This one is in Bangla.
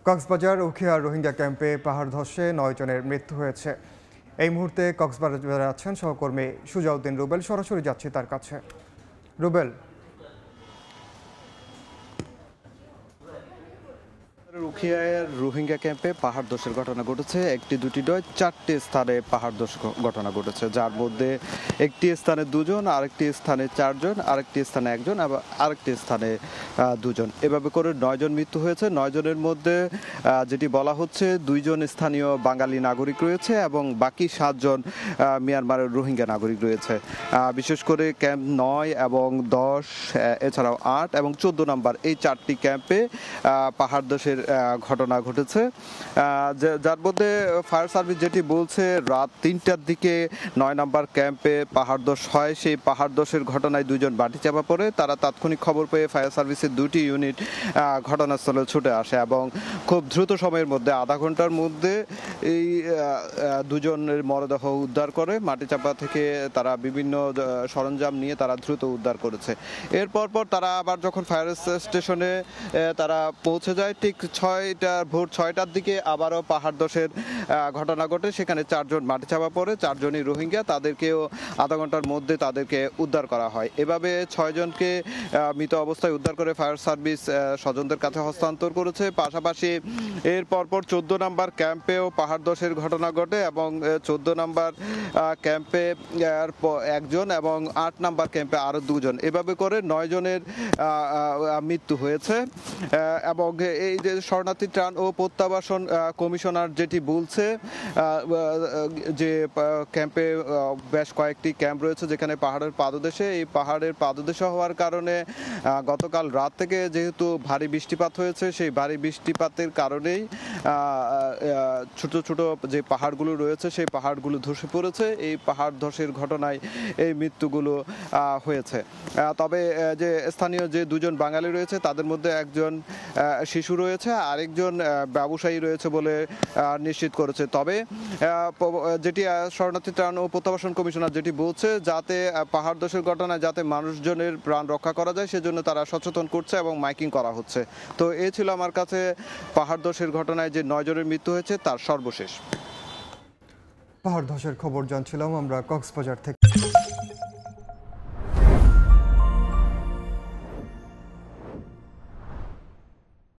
কক্সবাজার উখিয়ার রোহিঙ্গা ক্যাম্পে পাহাড় ধসে ৯ জনের মৃত্যু হয়েছে। এই মুহূর্তে কক্সবাজারে আছেন সহকর্মী সুজাউদ্দিন রুবেল। সরাসরি যাচ্ছি তার কাছে। রুবেল, উখিয়ার রোহিঙ্গা ক্যাম্পে পাহাড় ধসের ঘটনা ঘটেছে। একটি দুটি নয়, 4টি স্থানে পাহাড় ধস ঘটনা ঘটেছে, যার মধ্যে একটি স্থানে 2 জন, আরেকটি স্থানে 4 জন, আরেকটি স্থানে 1 জন, আবার আরেকটি স্থানে 2 জন। এভাবে করে 9 জন মৃত্যু হয়েছে। 9 জনের মধ্যে যেটি বলা হচ্ছে 2 জন স্থানীয় বাঙালি নাগরিক রয়েছে এবং বাকি 7 জন মিয়ানমারের রোহিঙ্গা নাগরিক রয়েছে। বিশেষ করে ক্যাম্প 9 এবং 10, এছাড়াও 8 এবং 14 নম্বর, এই 4টি ক্যাম্পে পাহাড় ধসের ঘটনা ঘটেছে, যার মধ্যে ফায়ার সার্ভিস যেটি বলছে রাত 3টার দিকে 9 নম্বর ক্যাম্পে পাহাড় ধস হয়। সেই পাহাড় ধসের ঘটনায় 2 জন বাটি চাপা পড়ে। তারা তাৎক্ষণিক খবর পেয়ে ফায়ার সার্ভিসের 2টি ইউনিট ঘটনাস্থলে ছুটে আসে এবং খুব দ্রুত সময়ের মধ্যে, আধা ঘন্টার মধ্যে এই 2 জনের মরদেহ উদ্ধার করে। মাটি চাপা থেকে তারা বিভিন্ন সরঞ্জাম নিয়ে তারা দ্রুত উদ্ধার করেছে। এরপর তারা আবার যখন ফায়ার স্টেশনে তারা পৌঁছে যায়, ঠিক ভোর 6টার দিকে আবারও পাহাড় ধসের ঘটনা ঘটে। সেখানে 4 জন মাটি চাপা পড়ে, 4 জনই রোহিঙ্গা। তাদেরকেও আধা ঘন্টার মধ্যে তাদেরকে উদ্ধার করা হয়। এভাবে 6 জনকে মৃত অবস্থায় উদ্ধার করে ফায়ার সার্ভিস স্বজনদের কাছে হস্তান্তর করেছে। পাশাপাশি এর পরপর 14 নম্বর ক্যাম্পেও পাহাড় ধসের ঘটনা ঘটে এবং 14 নম্বর ক্যাম্পে 1 জন এবং 8 নম্বর ক্যাম্পে আরও 2 জন। এভাবে করে 9 জনের মৃত্যু হয়েছে। এবং এই যে শরণার্থী ত্রাণ ও প্রত্যাবাসন কমিশনার যেটি বলছে যে ক্যাম্পে বেশ কয়েকটি ক্যাম্প রয়েছে যেখানে পাহাড়ের পাদদেশে, এই পাহাড়ের পাদদেশে হওয়ার কারণে গতকাল রাত থেকে যেহেতু ভারী বৃষ্টিপাত হয়েছে, সেই ভারী বৃষ্টিপাতের কারণেই ছোট ছোট যে পাহাড়গুলো রয়েছে সেই পাহাড়গুলো ধসে পড়েছে। এই পাহাড় ধসের ঘটনায় এই মৃত্যুগুলো হয়েছে। তবে যে স্থানীয় যে 2 জন বাঙালি রয়েছে তাদের মধ্যে একজন শিশু রয়েছে, আরেকজন ব্যবসায়ী রয়েছে বলে নিশ্চিত করেছে। তবে যেটি শরণার্থী ত্রাণ ও প্রত্যাবাসন কমিশনার যেটি বলছে, যাতে পাহাড় ধসের ঘটনায় যাতে মানুষজনের প্রাণ রক্ষা করা যায় সেজন্য তারা সচেতন করছে এবং মাইকিং করা হচ্ছে। তো এই ছিল আমার কাছে পাহাড় ধসের ঘটনায় যে 9 জনের মৃত্যু হয়েছে তার সর্বশেষ। পাহাড় ধসের খবর জানছিলাম আমরা কক্সবাজার থেকে।